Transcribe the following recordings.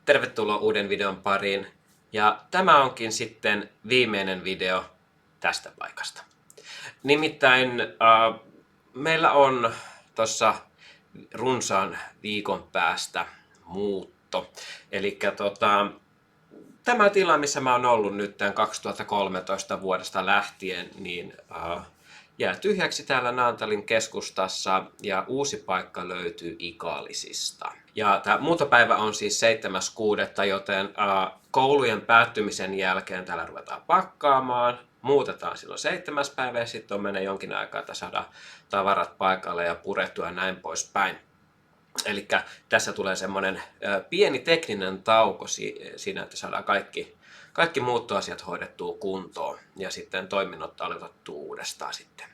Tervetuloa uuden videon pariin. Ja tämä onkin sitten viimeinen video tästä paikasta. Nimittäin meillä on tuossa runsaan viikon päästä muutto. Eli tämä tila, missä mä oon ollut nyt tämän 2013 vuodesta lähtien, niin jää tyhjäksi täällä Naantalin keskustassa ja uusi paikka löytyy Ikaalisista. Ja tämä muuttopäivä on siis 7.6., joten koulujen päättymisen jälkeen täällä ruvetaan pakkaamaan. Muutetaan silloin 7. päivä ja sitten menee jonkin aikaa, että saadaan tavarat paikalle ja purettua ja näin poispäin. Eli tässä tulee semmoinen pieni tekninen tauko siinä, että saadaan kaikki muuttoasiat hoidettua kuntoon ja sitten toiminnot aloitettua uudestaan sitten.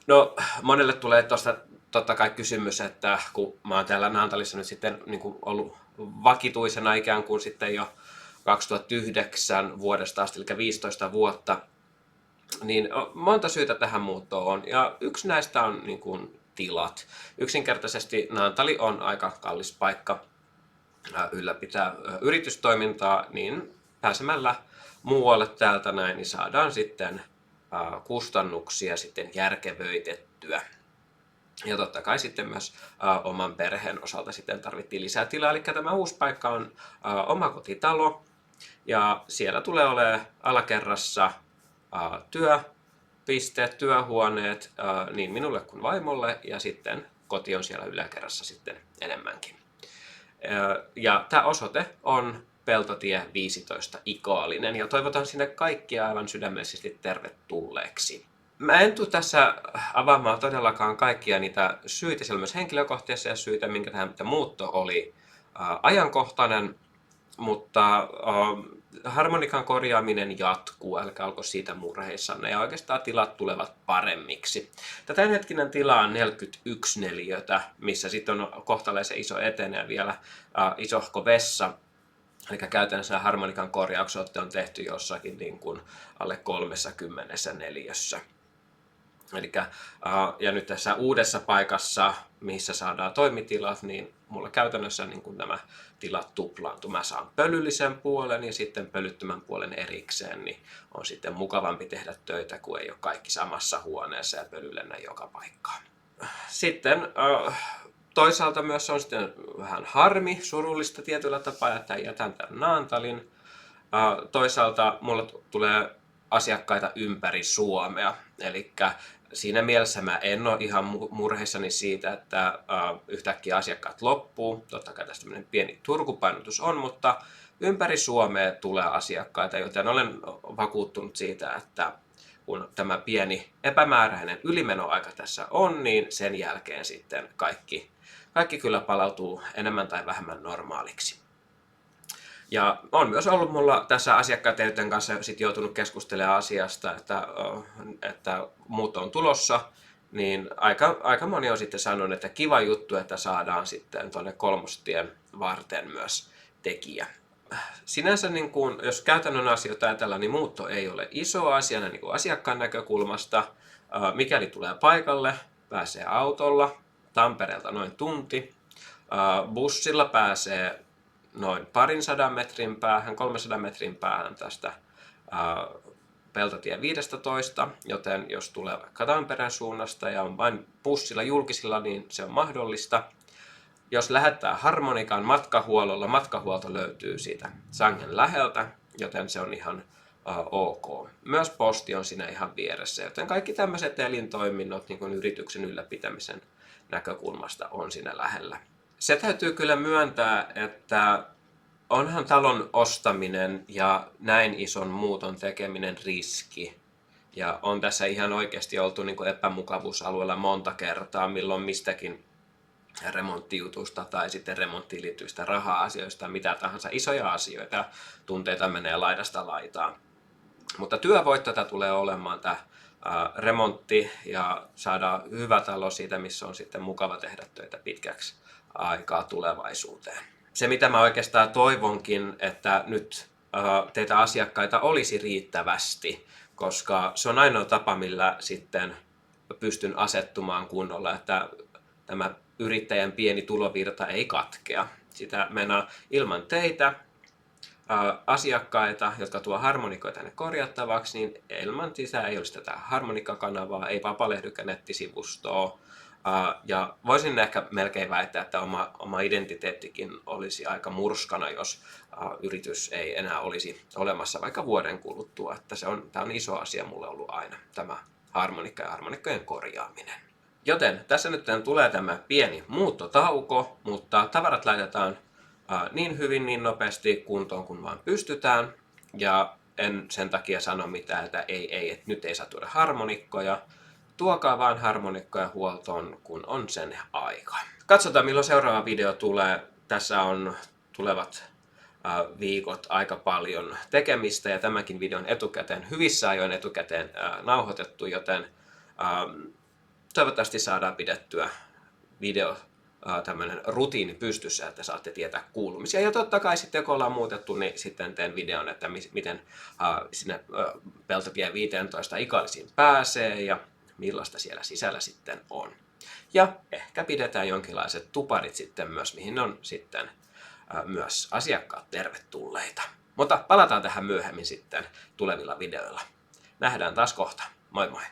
No, monelle tulee tuosta totta kai kysymys, että kun mä oon täällä Naantalissa nyt sitten niin kuin ollut vakituisena ikään kuin sitten jo 2009 vuodesta asti, eli 15 vuotta, niin monta syytä tähän muuttoon on. Ja yksi näistä on niin kuin tilat. Yksinkertaisesti Naantali on aika kallis paikka ylläpitää yritystoimintaa, niin pääsemällä muualle täältä näin, niin saadaan sitten kustannuksia sitten järkevöitettyä. Ja totta kai sitten myös oman perheen osalta sitten tarvittiin lisää tilaa, eli tämä uusi paikka on omakotitalo, ja siellä tulee olemaan alakerrassa työpisteet, työhuoneet niin minulle kuin vaimolle, ja sitten koti on siellä yläkerrassa sitten enemmänkin. Ja tämä osoite on Peltotie 15 Ikaalinen, ja toivotan sinne kaikkia aivan sydämellisesti tervetulleeksi. Mä en tule tässä avaamaan todellakaan kaikkia niitä syitä, siellä myös henkilökohtaisia syitä, minkä tähän muutto oli ajankohtainen, mutta harmonikan korjaaminen jatkuu, älkää olko siitä murheissanne, ja oikeastaan tilat tulevat paremmiksi. Tämänhetkinen tila on 41 neliötä, missä sitten on kohtalaisen iso etene ja vielä isohko vessa. Eli käytännössä harmonikan korjaukset on tehty jossakin niin kuin alle 30 neliössä. Ja nyt tässä uudessa paikassa, missä saadaan toimitilat, niin mulla käytännössä niin kun nämä tilat tuplaantuu. Mä saan pölyllisen puolen ja sitten pölyttömän puolen erikseen, niin on sitten mukavampi tehdä töitä, kun ei ole kaikki samassa huoneessa ja pöly lennä joka paikkaan. Sitten toisaalta myös on sitten vähän harmi, surullista tietyllä tapaa, että jätän tämän Naantalin. Toisaalta mulla tulee asiakkaita ympäri Suomea, eli siinä mielessä mä en ole ihan murheissani siitä, että yhtäkkiä asiakkaat loppuu. Totta kai tästä tämmöinen pieni Turku-painotus on, mutta ympäri Suomea tulee asiakkaita, joten olen vakuuttunut siitä, että kun tämä pieni epämääräinen ylimenoaika tässä on, niin sen jälkeen sitten kaikki kyllä palautuu enemmän tai vähemmän normaaliksi. Ja on myös ollut mulla tässä asiakkaiden kanssa sit joutunut keskustelemaan asiasta, että muutto on tulossa, niin aika moni on sitten sanonut, että kiva juttu, että saadaan sitten tuonne Kolmostien varten myös tekijä. Sinänsä niin kun, jos käytännön asioita ajatellaan, niin muutto ei ole iso asia niin kuin asiakkaan näkökulmasta. Mikäli tulee paikalle, pääsee autolla, Tampereelta noin tunti, bussilla pääsee noin 200 metrin päähän, 300 metrin päähän tästä Peltotie 15, joten jos tulee vaikka Tampereen suunnasta ja on vain bussilla julkisilla, niin se on mahdollista. Jos lähettää harmonikan matkahuollolla, matkahuolto löytyy siitä sangen läheltä, joten se on ihan ok. Myös posti on siinä ihan vieressä, joten kaikki tämmöiset elintoiminnot niin kuin yrityksen ylläpitämisen näkökulmasta on siinä lähellä. Se täytyy kyllä myöntää, että onhan talon ostaminen ja näin ison muuton tekeminen riski. Ja on tässä ihan oikeasti oltu niin kuin epämukavuusalueella monta kertaa, milloin mistäkin remonttijutusta tai sitten remonttiin liittyvistä raha-asioista, mitä tahansa isoja asioita, tunteita menee laidasta laitaan. Mutta työvoitto tulee olemaan tämä remontti ja saadaan hyvä talo siitä, missä on sitten mukava tehdä töitä pitkäksi aikaa tulevaisuuteen. Se, mitä mä oikeastaan toivonkin, että nyt teitä asiakkaita olisi riittävästi, koska se on ainoa tapa, millä sitten pystyn asettumaan kunnolla, että tämä yrittäjän pieni tulovirta ei katkea. sitä mennä ilman teitä, asiakkaita, jotka tuo harmonikoita tänne korjattavaksi, niin ilman sitä ei olisi tätä harmonikkakanavaa, ei Vapalehdykä nettisivustoa. Ja voisin ehkä melkein väittää, että oma identiteettikin olisi aika murskana, jos yritys ei enää olisi olemassa vaikka vuoden kuluttua. Että tämä on iso asia mulle ollut aina, tämä harmonikka ja harmonikkojen korjaaminen. Joten tässä nyt tulee tämä pieni muuttotauko, mutta tavarat laitetaan niin hyvin, niin nopeasti kuntoon kuin vaan pystytään. Ja en sen takia sano mitään, että että nyt ei saa tuoda harmonikkoja. Tuokaa vaan harmonikkoja huoltoon, kun on sen aika. Katsotaan milloin seuraava video tulee. Tässä on tulevat viikot aika paljon tekemistä ja tämänkin videon hyvissä ajoin etukäteen nauhoitettu, joten toivottavasti saadaan pidettyä video tämmöinen rutiini pystyssä, että saatte tietää kuulumisia. Ja totta kai sitten kun ollaan muutettu, niin sitten teen videon, että miten sinne Peltotie 15 ikallisiin pääsee ja millaista siellä sisällä sitten on. Ja ehkä pidetään jonkinlaiset tuparit sitten myös, mihin on sitten myös asiakkaat tervetulleita. Mutta palataan tähän myöhemmin sitten tulevilla videoilla. Nähdään taas kohta. Moi moi!